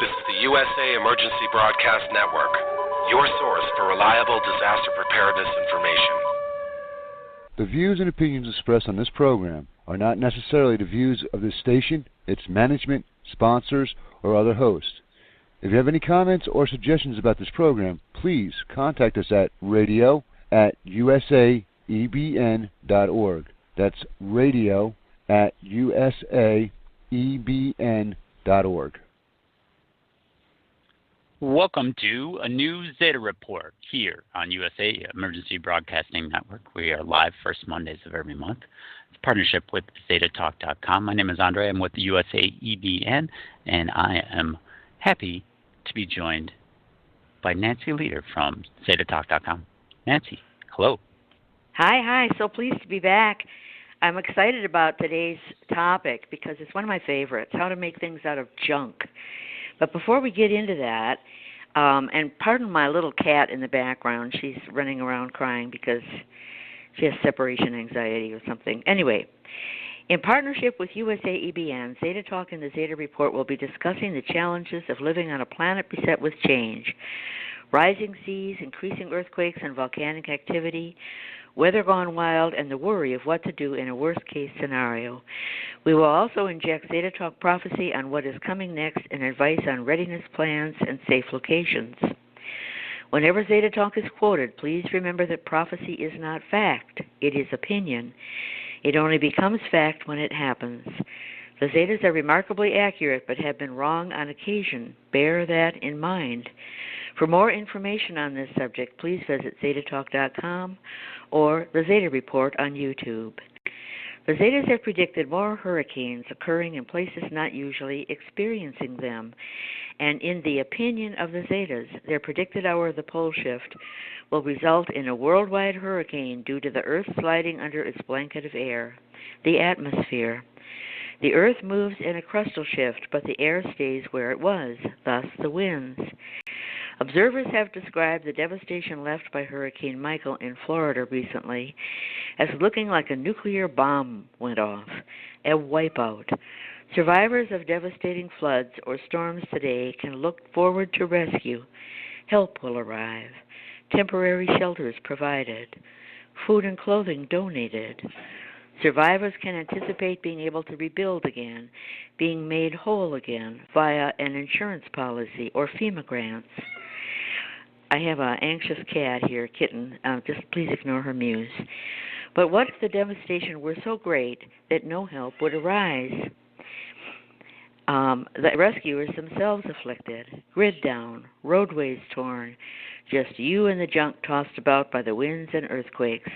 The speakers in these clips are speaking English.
This is the USA Emergency Broadcast Network, your source for reliable disaster preparedness information. The views and opinions expressed on this program are not necessarily the views of this station, its management, sponsors, or other hosts. If you have any comments or suggestions about this program, please contact us at radio@usaebn.org. That's radio@usaebn.org. Welcome to a new Zeta report here on USA Emergency Broadcasting Network. We are live first Mondays of every month. It's a partnership with ZetaTalk.com. My name is Andre. I'm with the USAEBN, and I am happy to be joined by Nancy Leader from ZetaTalk.com. Nancy, hello. Hi. So pleased to be back. I'm excited about today's topic because it's one of my favorites, how to make things out of junk. But before we get into that, and pardon my little cat in the background, she's running around crying because she has separation anxiety or something. Anyway, in partnership with USAEBN, Zeta Talk and the Zeta Report will be discussing the challenges of living on a planet beset with change, rising seas, increasing earthquakes and volcanic activity, weather gone wild, and the worry of what to do in a worst-case scenario. We will also inject Zeta Talk prophecy on what is coming next and advice on readiness plans and safe locations. Whenever Zeta Talk is quoted, please remember that prophecy is not fact. It is opinion. It only becomes fact when it happens. The Zetas are remarkably accurate but have been wrong on occasion. Bear that in mind. For more information on this subject, please visit ZetaTalk.com or the Zeta Report on YouTube. The Zetas have predicted more hurricanes occurring in places not usually experiencing them, and in the opinion of the Zetas, their predicted hour of the pole shift will result in a worldwide hurricane due to the Earth sliding under its blanket of air, the atmosphere. The Earth moves in a crustal shift, but the air stays where it was, thus the winds. Observers have described the devastation left by Hurricane Michael in Florida recently as looking like a nuclear bomb went off, a wipeout. Survivors of devastating floods or storms today can look forward to rescue. Help will arrive. Temporary shelters provided. Food and clothing donated. Survivors can anticipate being able to rebuild again, being made whole again via an insurance policy or FEMA grants. I have an anxious cat here, kitten. Just please ignore her mews. But what if the devastation were so great that no help would arise? The rescuers themselves afflicted, grid down, roadways torn, just you and the junk tossed about by the winds and earthquakes.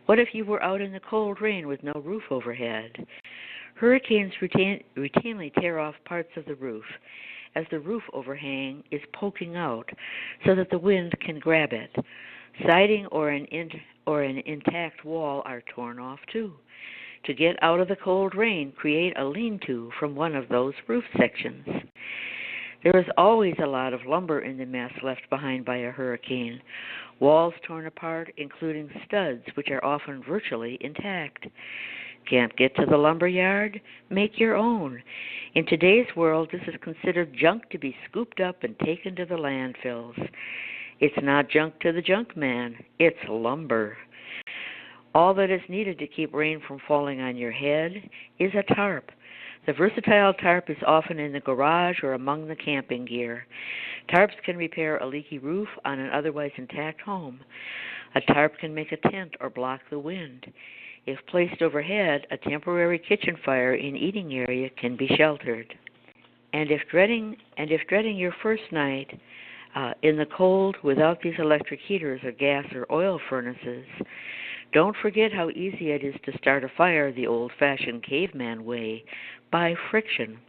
What if you were out in the cold rain with no roof overhead? Hurricanes routinely tear off parts of the roof as the roof overhang is poking out so that the wind can grab it. Siding or an intact wall are torn off too. To get out of the cold rain, create a lean-to from one of those roof sections. There is always a lot of lumber in the mess left behind by a hurricane. Walls torn apart, including studs, which are often virtually intact. Can't get to the lumber yard? Make your own. In today's world, this is considered junk to be scooped up and taken to the landfills. It's not junk to the Junkman. It's lumber. All that is needed to keep rain from falling on your head is a tarp. The versatile tarp is often in the garage or among the camping gear. Tarps can repair a leaky roof on an otherwise intact home. A tarp can make a tent or block the wind. If placed overhead, a temporary kitchen fire in eating area can be sheltered. And if dreading your first night in the cold without these electric heaters or gas or oil furnaces, don't forget how easy it is to start a fire the old-fashioned caveman way, by friction.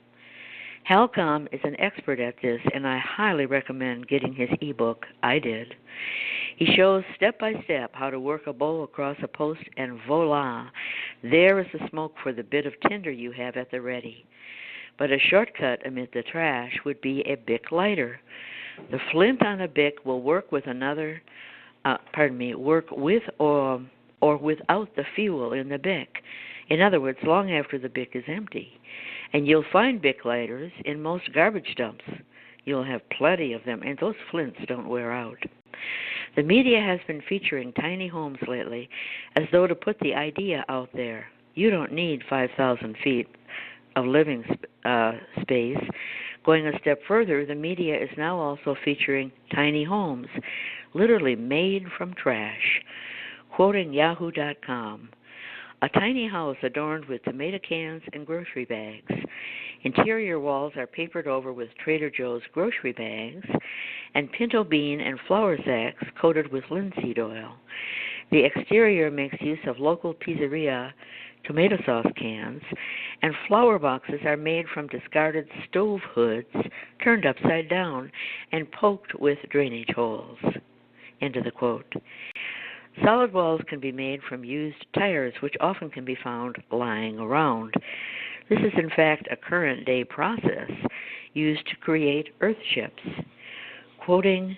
Halcom is an expert at this, and I highly recommend getting his ebook, I Did. He shows step-by-step how to work a bowl across a post, and voila, there is the smoke for the bit of tinder you have at the ready. But a shortcut amid the trash would be a Bic lighter. The flint on a Bic will work with work with or without the fuel in the Bic. In other words, long after the Bic is empty. And you'll find Bic lighters in most garbage dumps. You'll have plenty of them, and those flints don't wear out. The media has been featuring tiny homes lately as though to put the idea out there. You don't need 5,000 feet of living space. Going a step further, the media is now also featuring tiny homes, literally made from trash. Quoting Yahoo.com, a tiny house adorned with tomato cans and grocery bags. Interior walls are papered over with Trader Joe's grocery bags and pinto bean and flour sacks coated with linseed oil. The exterior makes use of local pizzeria tomato sauce cans, and flower boxes are made from discarded stove hoods turned upside down and poked with drainage holes. End of the quote. Solid walls can be made from used tires, which often can be found lying around. This is, in fact, a current-day process used to create earthships. Quoting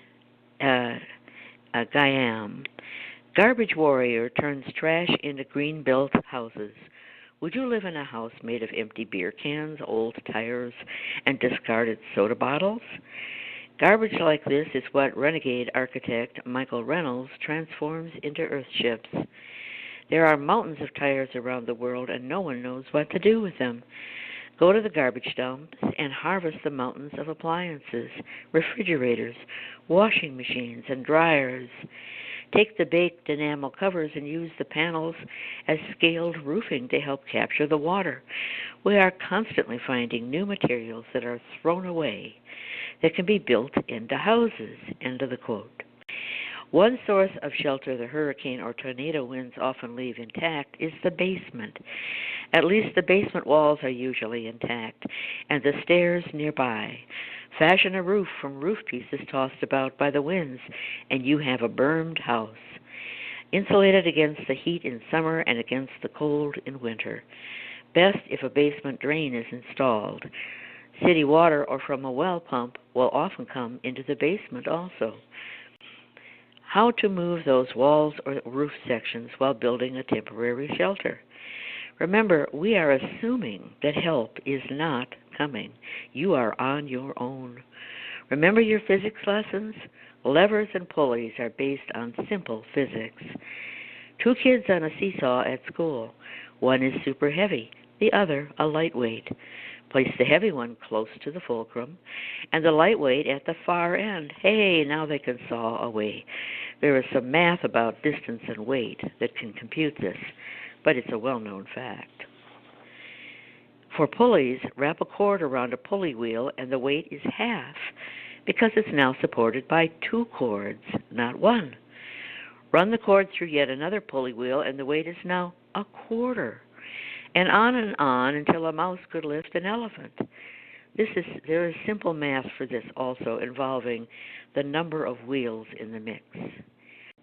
Guyam, garbage warrior turns trash into green-built houses. Would you live in a house made of empty beer cans, old tires, and discarded soda bottles? Garbage like this is what renegade architect Michael Reynolds transforms into earthships. There are mountains of tires around the world, and no one knows what to do with them. Go to the garbage dumps and harvest the mountains of appliances, refrigerators, washing machines, and dryers. Take the baked enamel covers and use the panels as scaled roofing to help capture the water. We are constantly finding new materials that are thrown away that can be built into houses. End of the quote. One source of shelter the hurricane or tornado winds often leave intact is the basement. At least the basement walls are usually intact, and the stairs nearby. Fashion a roof from roof pieces tossed about by the winds, and you have a bermed house, insulated against the heat in summer and against the cold in winter. Best if a basement drain is installed. City water or from a well pump will often come into the basement also. How to move those walls or roof sections while building a temporary shelter. Remember, we are assuming that help is not coming. You are on your own. Remember your physics lessons? Levers and pulleys are based on simple physics. Two kids on a seesaw at school. One is super heavy, the other a lightweight. Place the heavy one close to the fulcrum and the lightweight at the far end. Hey, now they can saw away. There is some math about distance and weight that can compute this, but it's a well-known fact. For pulleys, wrap a cord around a pulley wheel and the weight is half because it's now supported by two cords, not one. Run the cord through yet another pulley wheel and the weight is now a quarter. And on until a mouse could lift an elephant. There is simple math for this also, involving the number of wheels in the mix.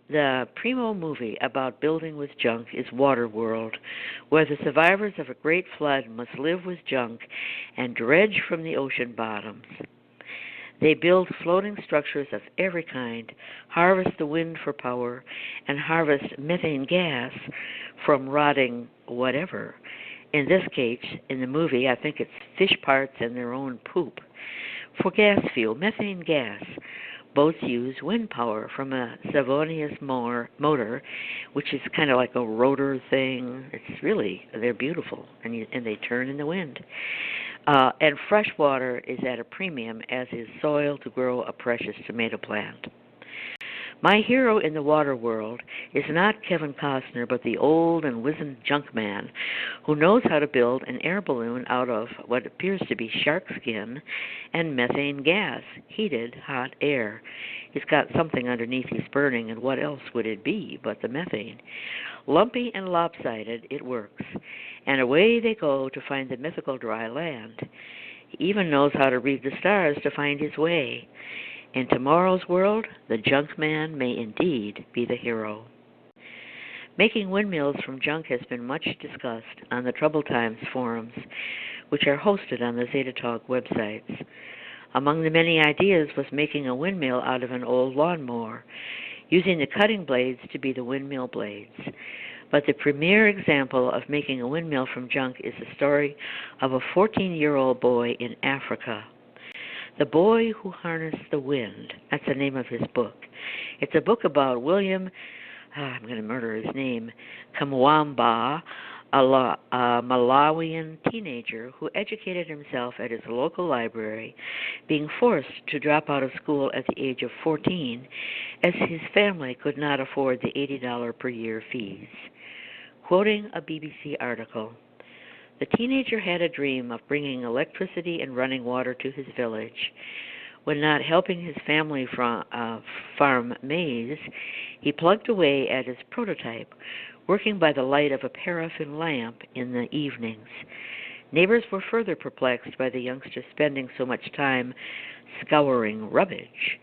The primo movie about building with junk is Waterworld, where the survivors of a great flood must live with junk and dredge from the ocean bottoms. They build floating structures of every kind, harvest the wind for power, and harvest methane gas from rotting whatever. In this case, in the movie, I think it's fish parts and their own poop. For gas fuel, methane gas, boats use wind power from a Savonius motor, which is kind of like a rotor thing. They're beautiful, and they turn in the wind. And fresh water is at a premium, as is soil to grow a precious tomato plant. My hero in the Waterworld is not Kevin Costner, but the old and wizened Junkman who knows how to build an air balloon out of what appears to be shark skin and methane gas, heated hot air. He's got something underneath he's burning, and what else would it be but the methane? Lumpy and lopsided, it works, and away they go to find the mythical dry land. He even knows how to read the stars to find his way. In tomorrow's world, the Junkman may indeed be the hero. Making windmills from junk has been much discussed on the Troubled Times forums, which are hosted on the Zeta Talk websites. Among the many ideas was making a windmill out of an old lawnmower, using the cutting blades to be the windmill blades. But the premier example of making a windmill from junk is the story of a 14-year-old boy in Africa. The Boy Who Harnessed the Wind. That's the name of his book. It's a book about William, I'm going to murder his name, Kamwamba, a Malawian teenager who educated himself at his local library, being forced to drop out of school at the age of 14 as his family could not afford the $80 per year fees. Quoting a BBC article, the teenager had a dream of bringing electricity and running water to his village. When not helping his family farm maize, he plugged away at his prototype, working by the light of a paraffin lamp in the evenings. Neighbors were further perplexed by the youngster spending so much time scouring rubbish.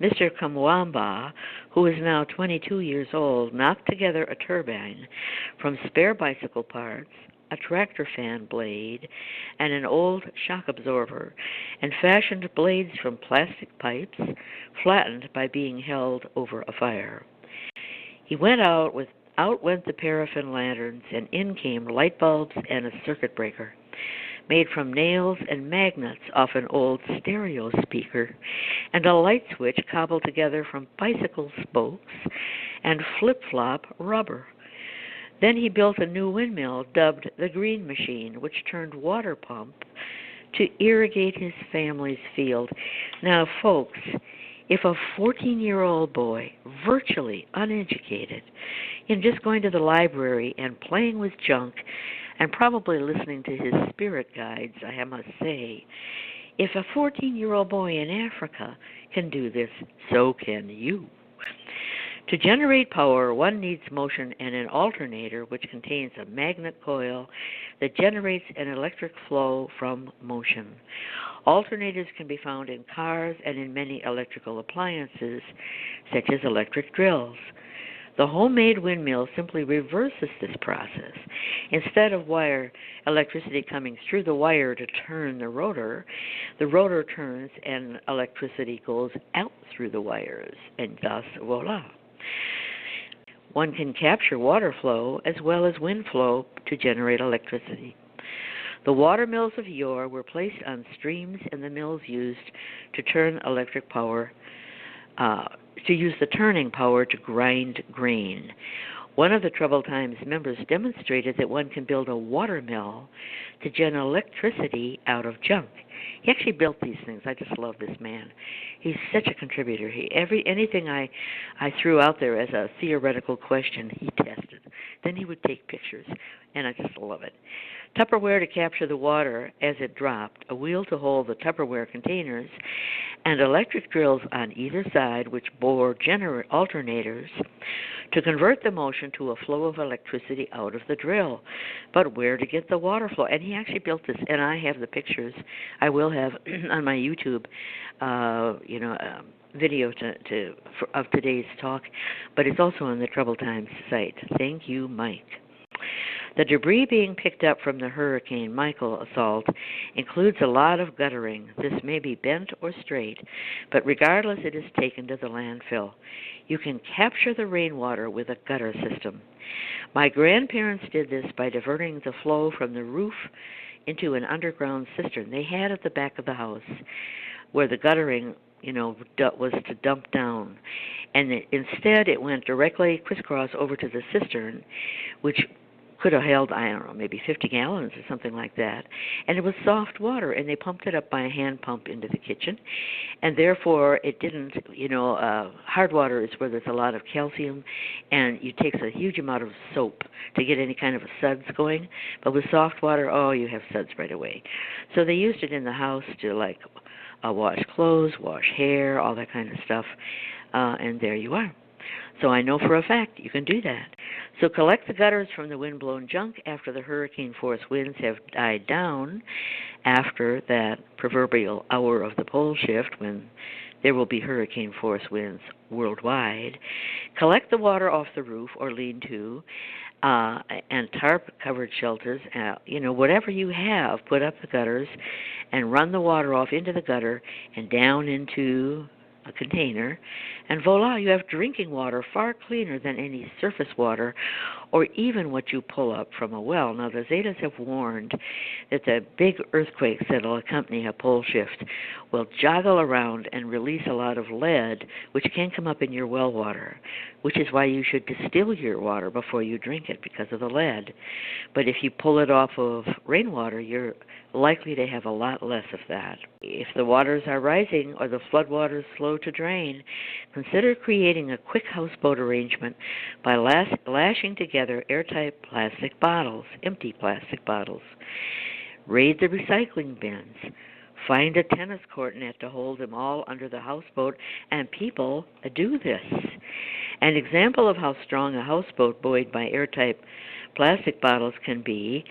Mr. Kamwamba, who is now 22 years old, knocked together a turbine from spare bicycle parts, a tractor fan blade, and an old shock absorber, and fashioned blades from plastic pipes, flattened by being held over a fire. Out went the paraffin lanterns, and in came light bulbs and a circuit breaker, made from nails and magnets off an old stereo speaker, and a light switch cobbled together from bicycle spokes and flip-flop rubber. Then he built a new windmill dubbed the Green Machine, which turned water pump to irrigate his family's field. Now, folks, if a 14-year-old boy, virtually uneducated, in just going to the library and playing with junk and probably listening to his spirit guides, I must say, if a 14-year-old boy in Africa can do this, so can you. To generate power, one needs motion and an alternator, which contains a magnet coil that generates an electric flow from motion. Alternators can be found in cars and in many electrical appliances, such as electric drills. The homemade windmill simply reverses this process. Instead of electricity coming through the wire to turn the rotor turns and electricity goes out through the wires, and thus, voila. One can capture water flow as well as wind flow to generate electricity. The watermills of yore were placed on streams, and the mills used to turn electric power, to use the turning power to grind grain. One of the Troubled Times members demonstrated that one can build a watermill to generate electricity out of junk. He actually built these things. I just love this man. He's such a contributor. Anything I threw out there as a theoretical question, he tested. Then he would take pictures, and I just love it. Tupperware to capture the water as it dropped, a wheel to hold the Tupperware containers, and electric drills on either side which bore alternators to convert the motion to a flow of electricity out of the drill. But where to get the water flow? And he actually built this, and I have the pictures. I will have on my YouTube, video of today's talk, but it's also on the Troubled Times site. Thank you, Mike. The debris being picked up from the Hurricane Michael assault includes a lot of guttering. This may be bent or straight, but regardless, it is taken to the landfill. You can capture the rainwater with a gutter system. My grandparents did this by diverting the flow from the roof into an underground cistern they had at the back of the house, where the guttering was to dump down. And instead, it went directly crisscross over to the cistern, which could have held, maybe 50 gallons or something like that. And it was soft water, and they pumped it up by a hand pump into the kitchen. And therefore, it didn't, hard water is where there's a lot of calcium, and it takes a huge amount of soap to get any kind of a suds going. But with soft water, you have suds right away. So they used it in the house to, wash clothes, wash hair, all that kind of stuff. And there you are. So I know for a fact you can do that. So collect the gutters from the wind-blown junk after the hurricane-force winds have died down, after that proverbial hour of the pole shift when there will be hurricane-force winds worldwide. Collect the water off the roof or lean-to and tarp-covered shelters. Whatever you have, put up the gutters and run the water off into the gutter and down into a container, and voila, you have drinking water far cleaner than any surface water or even what you pull up from a well. Now, the Zetas have warned that the big earthquakes that will accompany a pole shift will joggle around and release a lot of lead, which can come up in your well water, which is why you should distill your water before you drink it because of the lead. But if you pull it off of rainwater, you're likely to have a lot less of that. If the waters are rising or the floodwaters slow to drain, consider creating a quick houseboat arrangement by lashing together airtight plastic bottles, empty plastic bottles. Raid the recycling bins. Find a tennis court net to hold them all under the houseboat, and people do this. An example of how strong a houseboat buoyed by airtight plastic bottles can be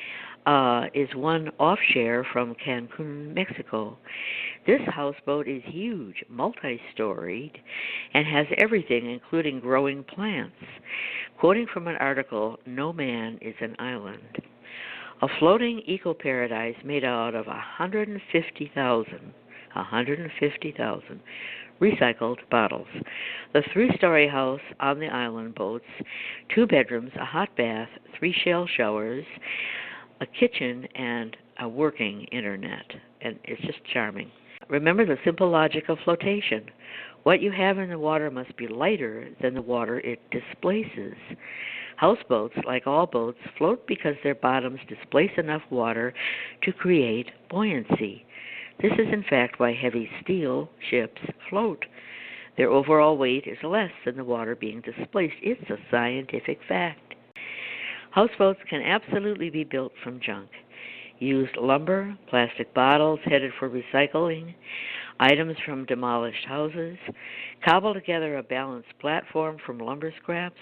is one off-share from Cancun, Mexico. This houseboat is huge, multi-storied, and has everything, including growing plants. Quoting from an article, "No man is an island." A floating eco-paradise made out of 150,000 recycled bottles. The 3-story house on the island boasts 2 bedrooms, a hot bath, 3 shell showers, a kitchen, and a working internet. And it's just charming. Remember the simple logic of flotation. What you have in the water must be lighter than the water it displaces. Houseboats, like all boats, float because their bottoms displace enough water to create buoyancy. This is in fact why heavy steel ships float. Their overall weight is less than the water being displaced. It's a scientific fact. Houseboats can absolutely be built from junk. Used lumber, plastic bottles headed for recycling, items from demolished houses, cobble together a balanced platform from lumber scraps,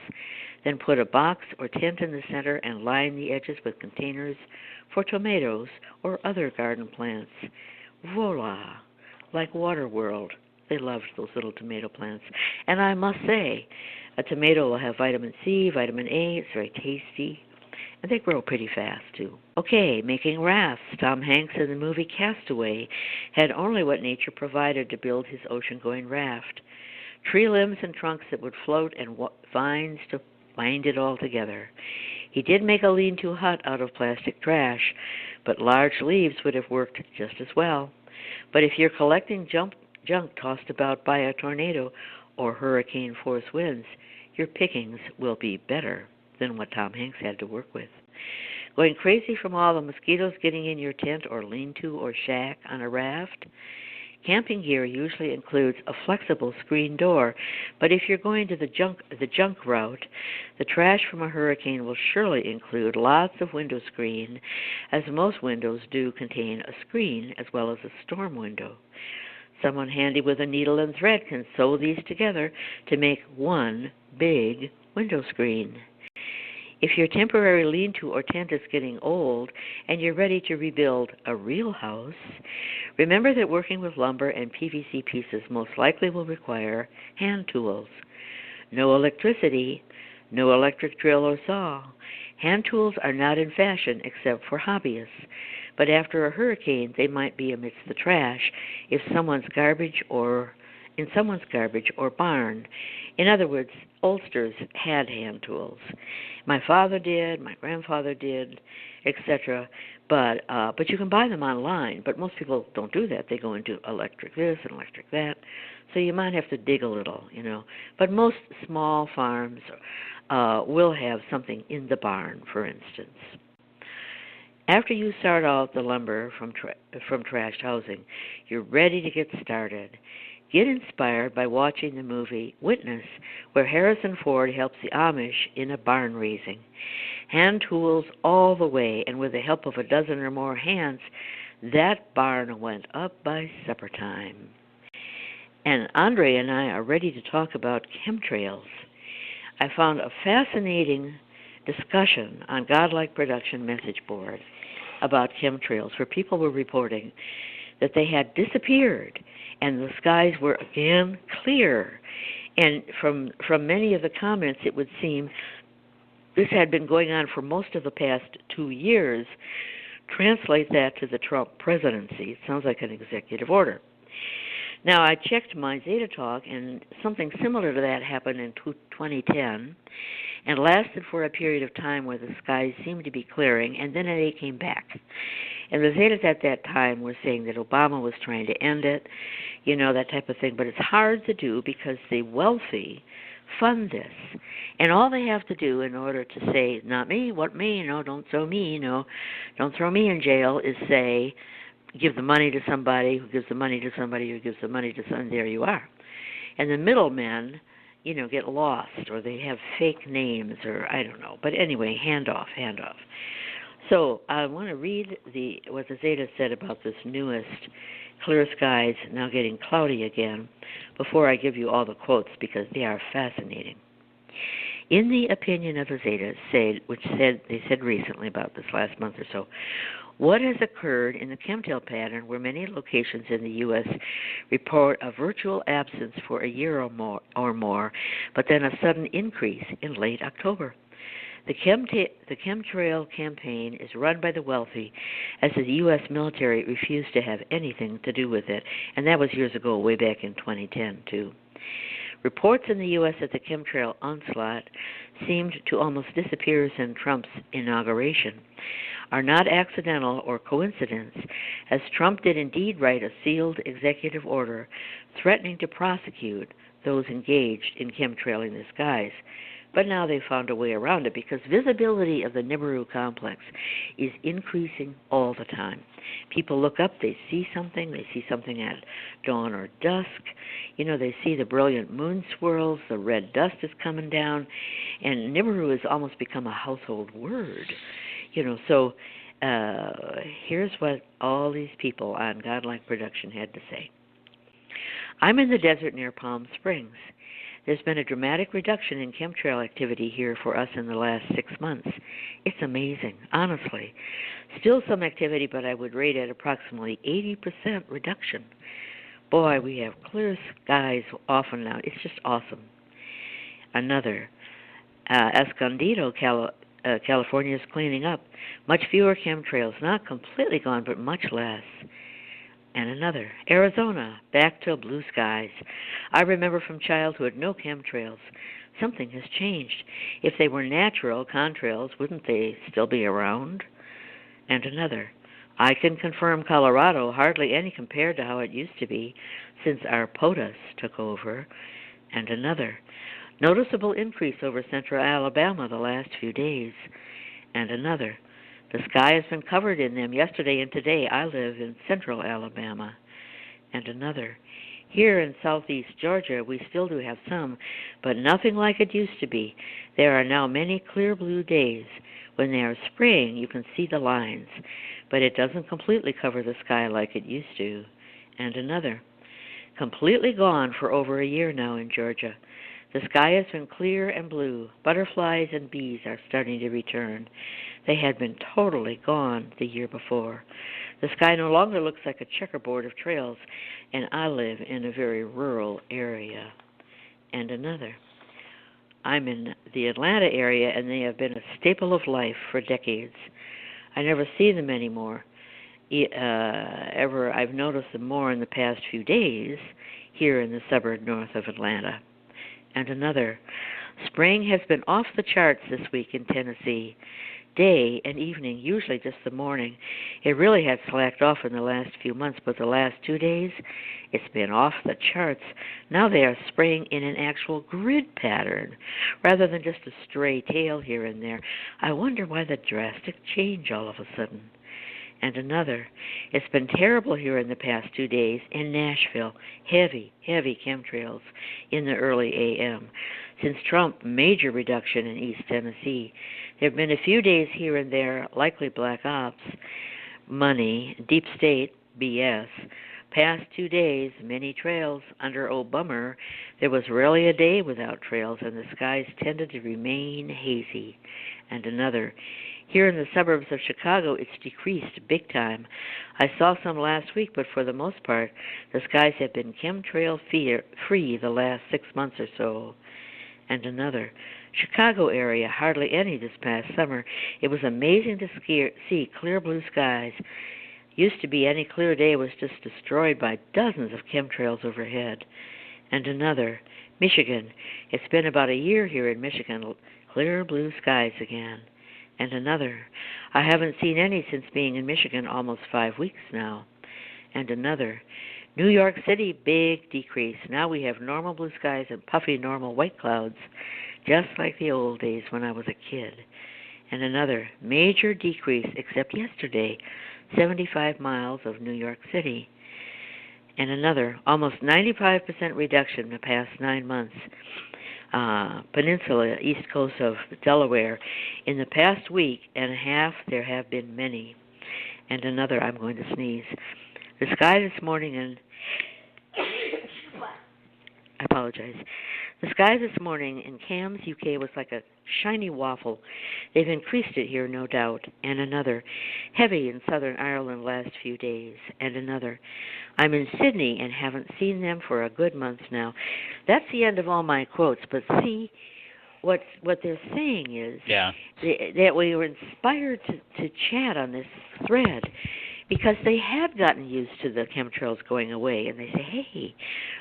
then put a box or tent in the center and line the edges with containers for tomatoes or other garden plants. Voila! Like Waterworld. They loved those little tomato plants. And I must say, a tomato will have vitamin C, vitamin A. It's very tasty. And they grow pretty fast, too. Okay, making rafts. Tom Hanks in the movie Castaway had only what nature provided to build his ocean-going raft. Tree limbs and trunks that would float and vines to bind it all together. He did make a lean-to hut out of plastic trash, but large leaves would have worked just as well. But if you're collecting junk tossed about by a tornado or hurricane-force winds, your pickings will be better than what Tom Hanks had to work with. Going crazy from all the mosquitoes getting in your tent or lean-to or shack on a raft? Camping gear usually includes a flexible screen door, but if you're going to the junk route, the trash from a hurricane will surely include lots of window screen, as most windows do contain a screen as well as a storm window. Someone handy with a needle and thread can sew these together to make one big window screen. If your temporary lean-to or tent is getting old and you're ready to rebuild a real house, remember that working with lumber and PVC pieces most likely will require hand tools. No electricity, no electric drill or saw. Hand tools are not in fashion except for hobbyists, but after a hurricane they might be amidst the trash in someone's garbage or barn. In other words, oldsters had hand tools. My father did, my grandfather did, etc. But you can buy them online. But most people don't do that. They go into electric this and electric that. So you might have to dig a little, But most small farms will have something in the barn, for instance. After you sort out the lumber from trashed housing, you're ready to get started. Get inspired by watching the movie Witness, where Harrison Ford helps the Amish in a barn raising. Hand tools all the way, and with the help of a dozen or more hands, that barn went up by supper time. And Andre and I are ready to talk about chemtrails. I found a fascinating discussion on Godlike Production message board about chemtrails, where people were reporting that they had disappeared and the skies were again clear. And from many of the comments, it would seem this had been going on for most of the past 2 years. Translate that to the Trump presidency. It sounds like an executive order. Now, I checked my Zeta talk, and something similar to that happened in 2010 and lasted for a period of time where the skies seemed to be clearing, and then it came back. And the Zetas at that time were saying that Obama was trying to end it, that type of thing. But it's hard to do because the wealthy fund this. And all they have to do in order to say, not me, what me, don't throw me, don't throw me in jail, is say, give the money to somebody who gives the money to somebody who gives the money to somebody, there you are. And the middlemen, get lost, or they have fake names, or I don't know. But anyway, handoff. So I want to read what the Zeta said about this newest clear skies now getting cloudy again before I give you all the quotes, because they are fascinating. In the opinion of the Zeta, they said recently about this last month or so, what has occurred in the chemtrail pattern where many locations in the U.S. report a virtual absence for a year or more, but then a sudden increase in late October? The chemtrail campaign is run by the wealthy, as the U.S. military refused to have anything to do with it, and that was years ago, way back in 2010, too. Reports in the U.S. that the chemtrail onslaught seemed to almost disappear since Trump's inauguration are not accidental or coincidence, as Trump did indeed write a sealed executive order threatening to prosecute those engaged in chemtrailing the skies. But now they've found a way around it because visibility of the Nibiru complex is increasing all the time. People look up, they see something at dawn or dusk. They see the brilliant moon swirls, the red dust is coming down, and Nibiru has almost become a household word. So here's what all these people on Godlike Production had to say. I'm in the desert near Palm Springs. There's been a dramatic reduction in chemtrail activity here for us in the last 6 months. It's amazing, honestly. Still some activity, but I would rate it approximately 80% reduction. Boy, we have clear skies often now. It's just awesome. Another, Escondido, California is cleaning up. Much fewer chemtrails, not completely gone, but much less. And another, Arizona, back to blue skies. I remember from childhood no chemtrails. Something has changed. If they were natural contrails, wouldn't they still be around? And another, I can confirm Colorado, hardly any compared to how it used to be since our POTUS took over. And another, noticeable increase over central Alabama the last few days. And another, the sky has been covered in them yesterday and today. I live in central Alabama. And another, here in southeast Georgia, we still do have some, but nothing like it used to be. There are now many clear blue days. When they are spraying, you can see the lines, but it doesn't completely cover the sky like it used to. And another, completely gone for over a year now in Georgia. The sky has been clear and blue. Butterflies and bees are starting to return. They had been totally gone the year before. The sky no longer looks like a checkerboard of trails, and I live in a very rural area. And another, I'm in the Atlanta area, and they have been a staple of life for decades. I never see them anymore. I've noticed them more in the past few days here in the suburb north of Atlanta. And another, spring has been off the charts this week in Tennessee. Day and evening, usually just the morning. It really had slacked off in the last few months, but the last 2 days, it's been off the charts. Now they are spraying in an actual grid pattern rather than just a stray tail here and there. I wonder why the drastic change all of a sudden. And another, it's been terrible here in the past 2 days in Nashville. Heavy chemtrails in the early a.m. Since Trump, major reduction in East Tennessee. There have been a few days here and there, likely black ops, money, deep state, BS. Past 2 days, many trails. Under Obama, there was rarely a day without trails, and the skies tended to remain hazy. And another, here in the suburbs of Chicago, it's decreased big time. I saw some last week, but for the most part, the skies have been chemtrail free the last 6 months or so. And another, Chicago area, hardly any this past summer. It was amazing to see clear blue skies. Used to be any clear day was just destroyed by dozens of chemtrails overhead. And another, Michigan. It's been about a year here in Michigan, clear blue skies again. And another, I haven't seen any since being in Michigan almost 5 weeks now. And another, New York City, big decrease. Now we have normal blue skies and puffy normal white clouds, just like the old days when I was a kid. And another, major decrease, except yesterday, 75 miles of New York City. And another, almost 95% reduction in the past 9 months. Peninsula, east coast of Delaware. In the past week and a half, there have been many. And another, I'm going to sneeze. The sky this morning in I apologize. The sky this morning in Cairns, UK was like a shiny waffle. They've increased it here, no doubt. And another, heavy in southern Ireland last few days. And another, I'm in Sydney and haven't seen them for a good month now. That's the end of all my quotes. But see, what they're saying is that we were inspired to chat on this thread because they had gotten used to the chemtrails going away, and they say, hey,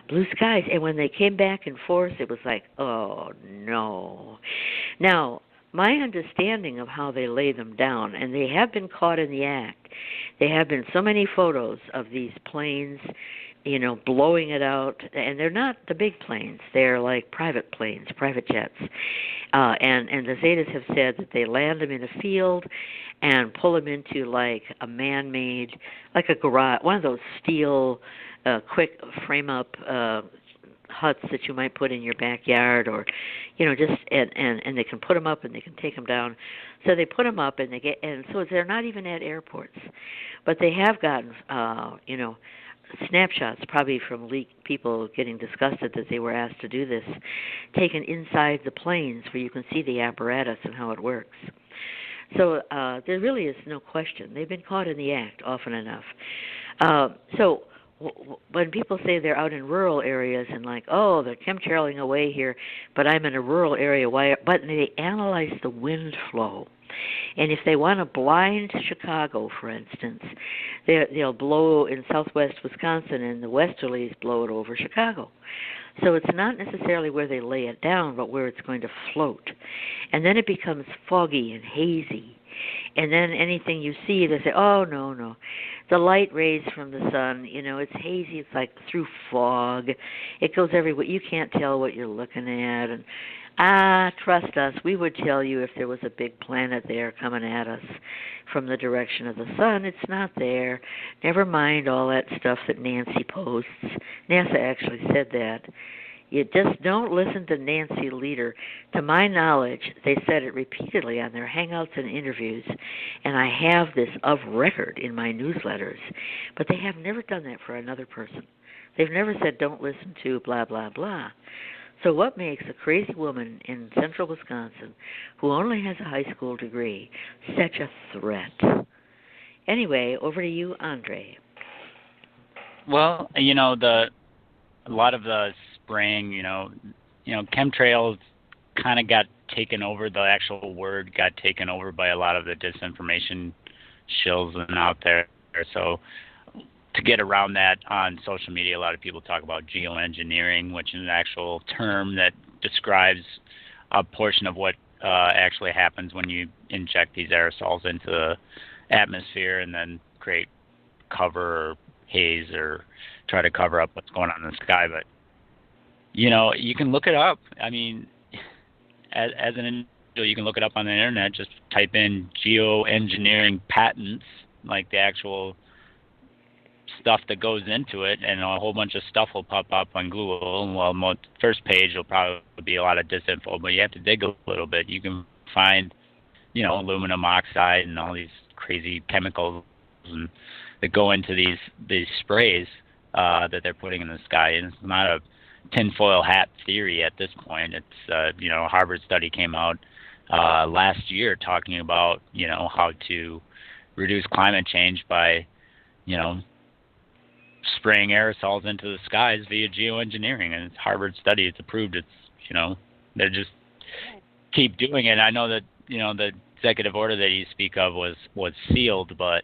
blue skies. And when they came back in force, it was like, oh, no. Now, my understanding of how they lay them down, and they have been caught in the act, there have been so many photos of these planes, blowing it out, and they're not the big planes. They're like private planes, private jets. And the Zetas have said that they land them in a field and pull them into like a man-made, like a garage, one of those steel, quick frame-up huts that you might put in your backyard, or, and they can put them up and they can take them down. So they put them up and so they're not even at airports, but they have gotten, snapshots, probably from leaked people getting disgusted that they were asked to do this, taken inside the planes where you can see the apparatus and how it works. So there really is no question. They've been caught in the act often enough. So when people say they're out in rural areas and like, oh, they're chemtrailing away here, but I'm in a rural area, why? But they analyze the wind flow. And if they want to blind Chicago, for instance, they'll blow in southwest Wisconsin and the westerlies blow it over Chicago. So it's not necessarily where they lay it down, but where it's going to float. And then it becomes foggy and hazy. And then anything you see, they say, oh, no. The light rays from the sun, it's hazy. It's like through fog. It goes everywhere. You can't tell what you're looking at. And trust us, we would tell you if there was a big planet there coming at us from the direction of the sun. It's not there. Never mind all that stuff that Nancy posts. NASA actually said that. You just don't listen to Nancy Leader. To my knowledge, they said it repeatedly on their hangouts and interviews, and I have this of record in my newsletters, but they have never done that for another person. They've never said, don't listen to blah, blah, blah. So what makes a crazy woman in central Wisconsin who only has a high school degree such a threat? Anyway, over to you, Andre. Well, a lot of the spraying, chemtrails kind of got taken over. The actual word got taken over by a lot of the disinformation shills and out there. So to get around that on social media, a lot of people talk about geoengineering, which is an actual term that describes a portion of what actually happens when you inject these aerosols into the atmosphere and then create cover or haze or try to cover up what's going on in the sky. But, you can look it up. I mean, as an individual, you can look it up on the internet. Just type in geoengineering patents, like the actual stuff that goes into it, and a whole bunch of stuff will pop up on Google. Well, first page will probably be a lot of disinfo, but you have to dig a little bit. You can find, aluminum oxide and all these crazy chemicals that go into these sprays that they're putting in the sky. And it's not a tinfoil hat theory at this point. It's a Harvard study came out last year talking about how to reduce climate change by spraying aerosols into the skies via geoengineering, and it's a Harvard study. It's approved. It's they just keep doing it. I know that the executive order that you speak of was sealed, but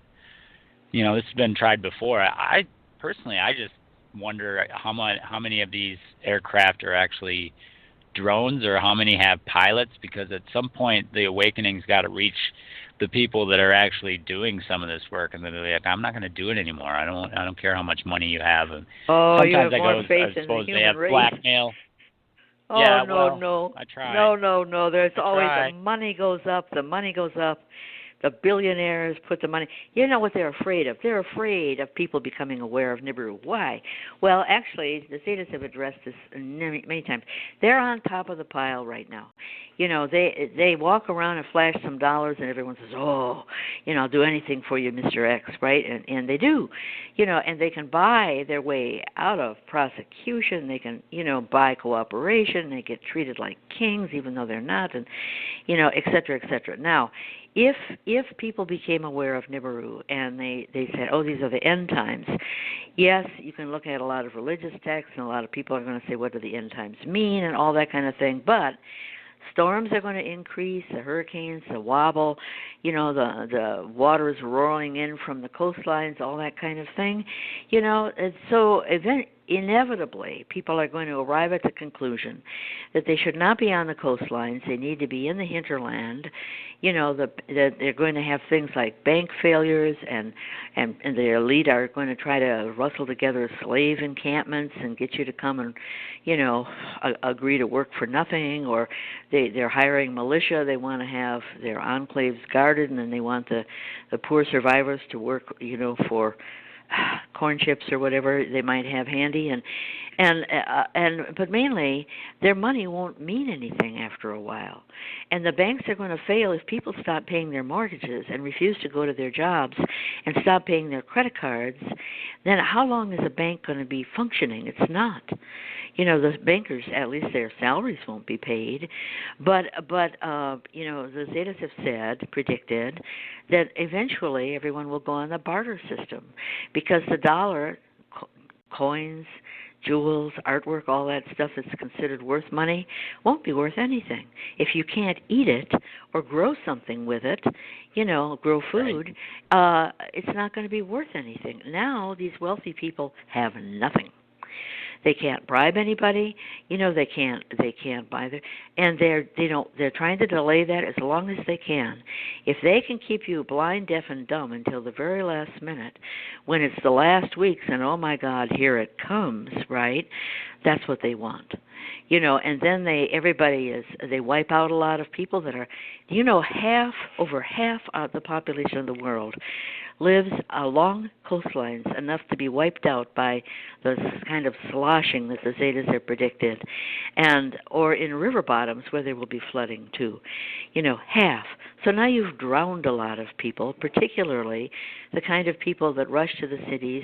This has been tried before. I personally, I just wonder how many of these aircraft are actually drones, or how many have pilots, because at some point the awakening's got to reach the people that are actually doing some of this work, and they're like, I'm not going to do it anymore. I don't care how much money you have. And you have more faith in the human race. Blackmail. Oh, yeah, no. I try. No. There's always try. the money goes up. The billionaires put the money. You know what they're afraid of? They're afraid of people becoming aware of Nibiru. Why? Well, actually, the Zetas have addressed this many times. They're on top of the pile right now. They walk around and flash some dollars, and everyone says, "Oh, I'll do anything for you, Mr. X," right? And they do, and they can buy their way out of prosecution. They can, buy cooperation. They get treated like kings, even though they're not, and et cetera, et cetera. Now, if people became aware of Nibiru and they said, oh, these are the end times, yes, you can look at a lot of religious texts, and a lot of people are going to say, what do the end times mean, and all that kind of thing, but storms are going to increase, the hurricanes, the wobble, the water is rolling in from the coastlines, all that kind of thing, and so inevitably people are going to arrive at the conclusion that they should not be on the coastlines. They need to be in the hinterland. That they're going to have things like bank failures, and the elite are going to try to rustle together slave encampments and get you to come and agree to work for nothing, or they're hiring militia. They want to have their enclaves guarded, and then they want the poor survivors to work for corn chips or whatever they might have handy, but mainly their money won't mean anything after a while, and the banks are going to fail if people stop paying their mortgages and refuse to go to their jobs and stop paying their credit cards. Then how long is a bank going to be functioning? It's not. The bankers, at least their salaries won't be paid, but the Zetas have predicted that eventually everyone will go on the barter system, because the dollar, coins, jewels, artwork, all that stuff that's considered worth money won't be worth anything. If you can't eat it or grow something with it, grow food, right, it's not going to be worth anything. Now these wealthy people have nothing. They can't bribe anybody, they can't buy and they're trying to delay that as long as they can. If they can keep you blind, deaf, and dumb until the very last minute, when it's the last weeks and oh my God, here it comes, right? That's what they want. And then they wipe out a lot of people that are, over half of the population of the world lives along coastlines, enough to be wiped out by the kind of sloshing that the Zetas have predicted, or in river bottoms where there will be flooding too. Half. So now you've drowned a lot of people, particularly the kind of people that rush to the cities,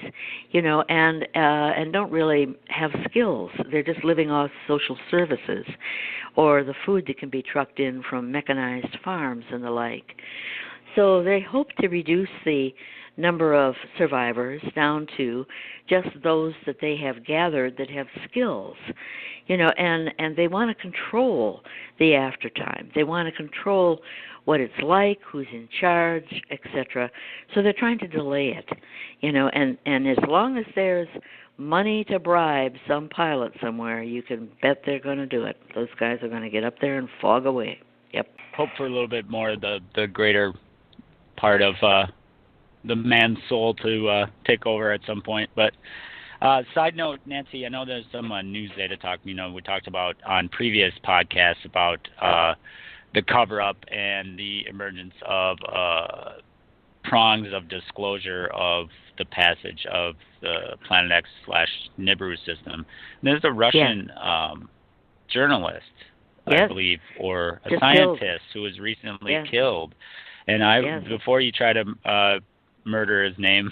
and don't really have skills. They're just living off social services or the food that can be trucked in from mechanized farms and the like. So they hope to reduce the number of survivors down to just those that they have gathered that have skills, and they want to control the aftertime. They want to control what it's like, who's in charge, etc. So they're trying to delay it, and as long as there's money to bribe some pilot somewhere, you can bet they're going to do it. Those guys are going to get up there and fog away. Yep. Hope for a little bit more of the greater part of the man's soul to take over at some point. But side note, Nancy, I know there's some new Zeta talk. We talked about on previous podcasts about the cover-up and the emergence of prongs of disclosure of the passage of the Planet X/Nibiru system. And there's a Russian journalist, yes, I believe, or a just scientist killed, who was recently killed. And before you try to murder his name,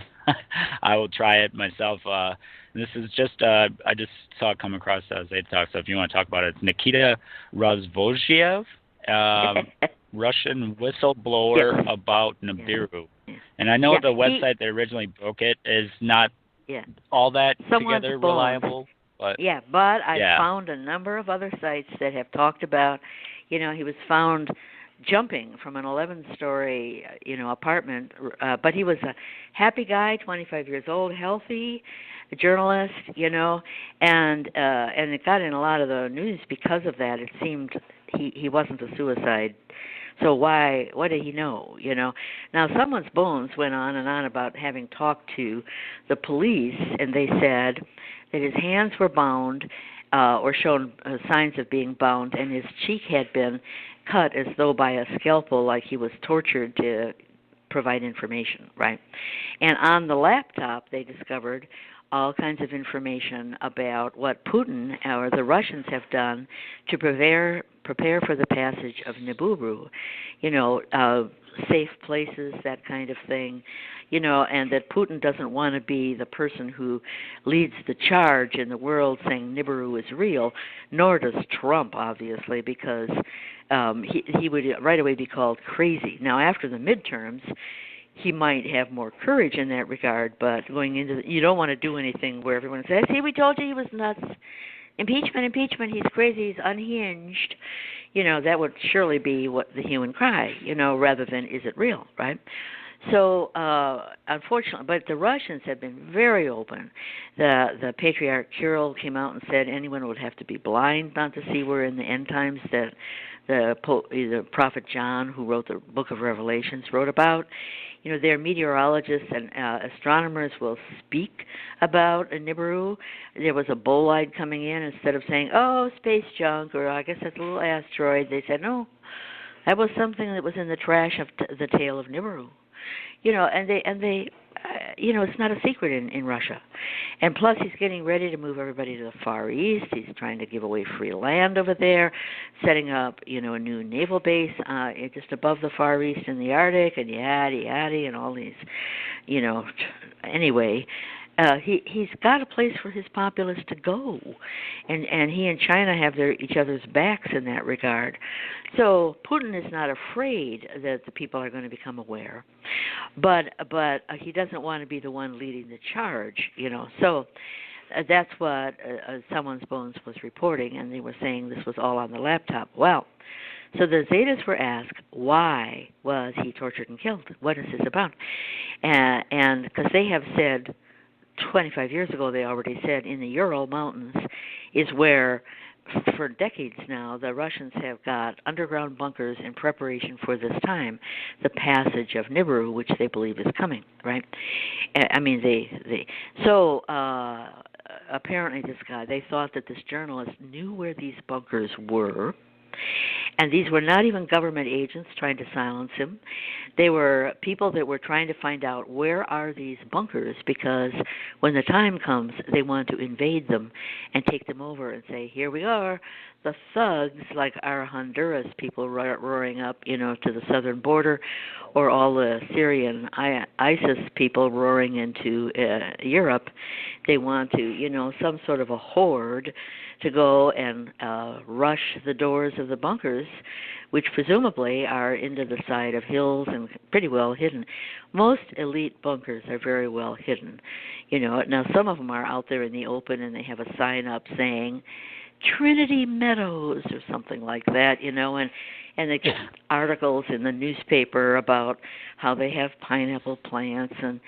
I will try it myself. This is just, I just saw it come across Zeta Talk, so if you want to talk about it, it's Nikita Razvozhaev, Russian whistleblower about Nibiru. And I know the website that originally broke it is not all that together reliable. But I found a number of other sites that have talked about, he was found jumping from an 11-story, apartment. But he was a happy guy, 25 years old, healthy, a journalist, and it got in a lot of the news because of that. It seemed he wasn't a suicide. So what did he know, Now, someone's bones went on and on about having talked to the police, and they said that his hands were bound or shown signs of being bound, and his cheek had been cut as though by a scalpel, like he was tortured to provide information, right? And on the laptop, they discovered all kinds of information about what Putin or the Russians have done to prepare for the passage of Nibiru, safe places, that kind of thing, and that Putin doesn't want to be the person who leads the charge in the world saying Nibiru is real, nor does Trump, obviously, because he would right away be called crazy. Now, after the midterms, he might have more courage in that regard, but going into you don't want to do anything where everyone says, see, we told you he was nuts. Impeachment, he's crazy, he's unhinged. That would surely be what the hue and cry, rather than is it real, right? So, unfortunately, but the Russians have been very open. The Patriarch Kirill came out and said anyone would have to be blind not to see we're in the end times that the prophet John, who wrote the book of Revelations, wrote about. Their meteorologists and astronomers will speak about Nibiru. There was a bolide coming in. Instead of saying, oh, space junk, or I guess that's a little asteroid, they said, no, that was something that was in the trash of the tail of Nibiru. And they it's not a secret in Russia. And plus, he's getting ready to move everybody to the Far East. He's trying to give away free land over there, setting up, a new naval base just above the Far East in the Arctic, and yada, and all these, anyway. He's got a place for his populace to go, and he and China have each other's backs in that regard. So Putin is not afraid that the people are going to become aware, but he doesn't want to be the one leading the charge, So that's what someone's bones was reporting, and they were saying this was all on the laptop. Well, so the Zetas were asked, why was he tortured and killed? What is this about? And because they have said 25 years ago, they already said in the Ural Mountains is where, for decades now, the Russians have got underground bunkers in preparation for this time, the passage of Nibiru, which they believe is coming, right? So apparently this guy, they thought that this journalist knew where these bunkers were, and these were not even government agents trying to silence him. They were people that were trying to find out where are these bunkers, because when the time comes, they want to invade them and take them over and say, here we are, the thugs, like our Honduras people roaring up, to the southern border, or all the Syrian ISIS people roaring into Europe. They want to, some sort of a horde to go and rush the doors of the bunkers, which presumably are into the side of hills and pretty well hidden. Most elite bunkers are very well hidden. Now some of them are out there in the open, and they have a sign up saying Trinity Meadows or something like that, and they get articles in the newspaper about how they have pineapple plants and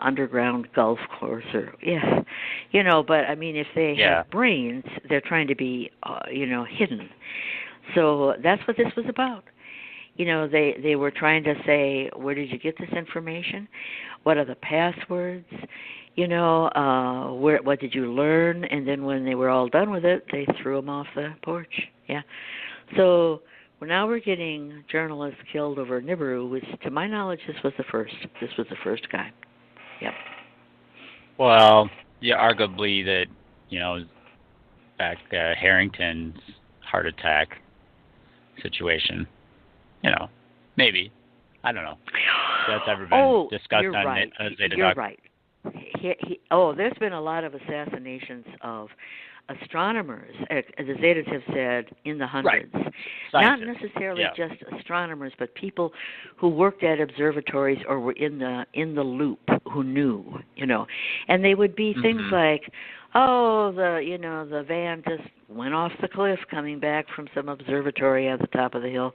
underground golf course, or but if they have brains, they're trying to be hidden. So that's what this was about. They were trying to say, where did you get this information? What are the passwords? What did you learn? And then when they were all done with it, they threw them off the porch. Yeah. So now we're getting journalists killed over Nibiru, which, to my knowledge, this was the first. This was the first guy. Yep. Well, arguably that, back Harrington's heart attack situation, maybe. I don't know. That's ever been discussed on right. Zeta. You're right. There's been a lot of assassinations of astronomers. The Zetas have said in the hundreds. Right. Not necessarily just astronomers, but people who worked at observatories or were in the loop, who knew, And they would be things like Oh, the van just went off the cliff coming back from some observatory at the top of the hill.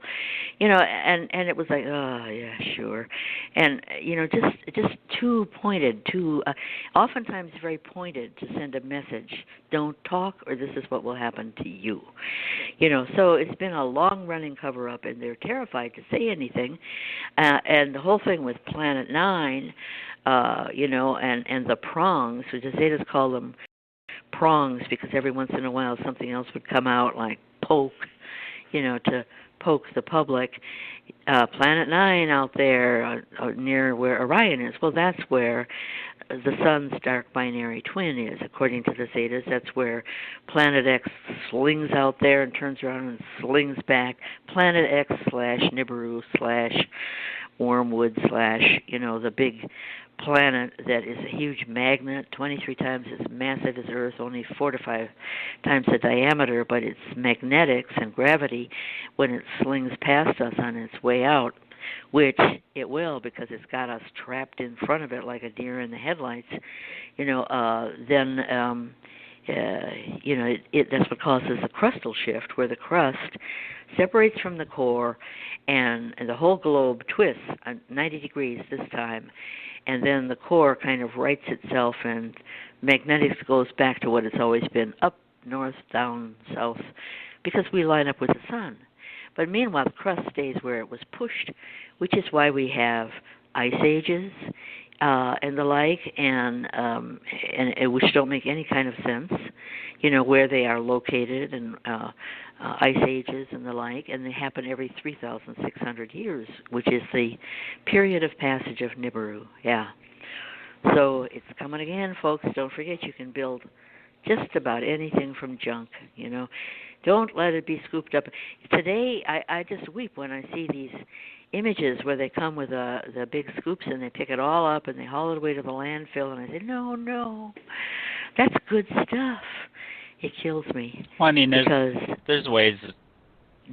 And it was like, oh yeah, sure. And just too pointed, oftentimes very pointed to send a message. Don't talk or this is what will happen to you. So it's been a long-running cover-up, and they're terrified to say anything. And the whole thing with Planet 9, and the prongs, which the Zetas call them prongs because every once in a while something else would come out like poke, to poke the public. Planet 9 out there near where Orion is, well, that's where the sun's dark binary twin is, according to the Zetas. That's where Planet X slings out there and turns around and slings back. Planet X / Nibiru / Wormwood / the big planet that is a huge magnet, 23 times as massive as Earth, only 4 to 5 times the diameter, but its magnetics and gravity, when it slings past us on its way out, which it will because it's got us trapped in front of it like a deer in the headlights, then that's what causes a crustal shift, where the crust separates from the core and the whole globe twists 90 degrees this time, and then the core kind of rights itself and magnetics goes back to what it's always been, up, north, down, south, because we line up with the sun. But meanwhile, the crust stays where it was pushed, which is why we have ice ages and the like, and which don't make any kind of sense, where they are located, and ice ages and the like, and they happen every 3,600 years, which is the period of passage of Nibiru. Yeah. So it's coming again, folks. Don't forget you can build just about anything from junk, Don't let it be scooped up. Today, I just weep when I see these images where they come with the big scoops and they pick it all up and they haul it away to the landfill, and I say, no, that's good stuff. It kills me. Well, I mean, there's ways.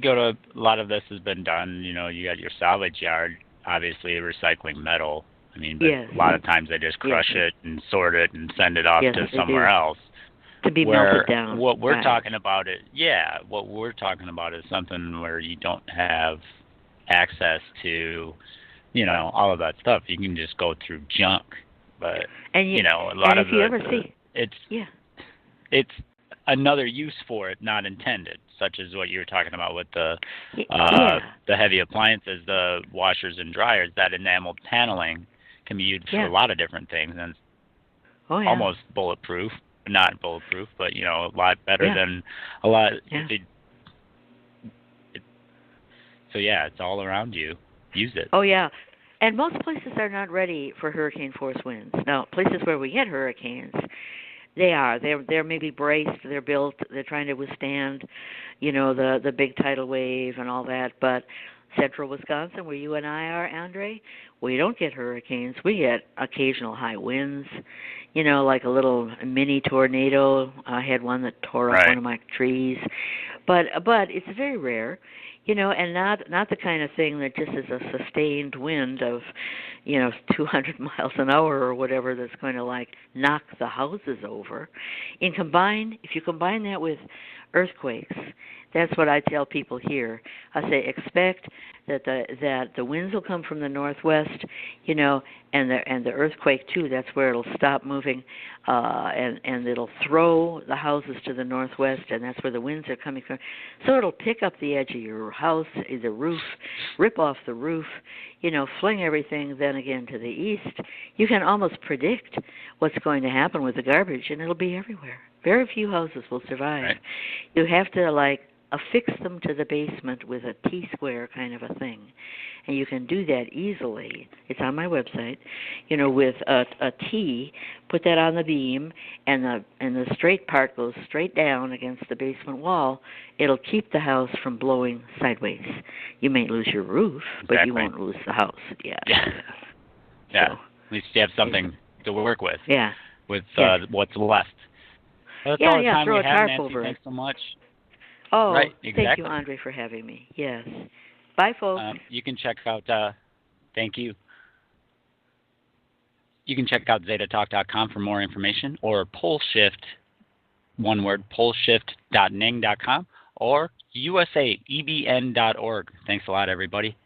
A lot of this has been done. You got your salvage yard, obviously recycling metal. I mean, but yes. A lot of times they just crush it and sort it and send it off to somewhere else. To be melted down. What we're talking about is something where you don't have access to, all of that stuff. You can just go through junk, but a lot of it's another use for it, not intended, such as what you were talking about with the heavy appliances, the washers and dryers. That enameled paneling can be used for a lot of different things, and almost bulletproof. Not bulletproof, but a lot better than a lot. Yeah. So it's all around you. Use it. Oh yeah, and most places are not ready for hurricane force winds. Now, places where we get hurricanes, they're maybe braced. They're built. They're trying to withstand, the big tidal wave and all that. But central Wisconsin, where you and I are, Andre, we don't get hurricanes. We get occasional high winds, like a little mini tornado. I had one that tore up one of my trees. But it's very rare, and not the kind of thing that just is a sustained wind of, 200 miles an hour or whatever that's going to knock the houses over. If you combine that with earthquakes, that's what I tell people here. I say expect that the winds will come from the northwest, and the earthquake too. That's where it'll stop moving, and it'll throw the houses to the northwest, and that's where the winds are coming from. So it'll pick up the edge of your house, the roof, rip off the roof, fling everything then again to the east. You can almost predict what's going to happen with the garbage, and it'll be everywhere. Very few houses will survive. Right. You have to affix them to the basement with a T-square kind of a thing. And you can do that easily. It's on my website. With a T, put that on the beam, and the straight part goes straight down against the basement wall. It'll keep the house from blowing sideways. You may lose your roof, but you won't lose the house. Yeah. So, at least you have something to work with. Yeah. With what's left. That's all the time throw we a have, tarp Nancy. over Thanks so much. Oh, right, exactly. Thank you, Andre, for having me. Yes. Bye, folks. You can check out, thank you. You can check out ZetaTalk.com for more information, or one word, poleshift.ning.com, or usaebn.org. Thanks a lot, everybody.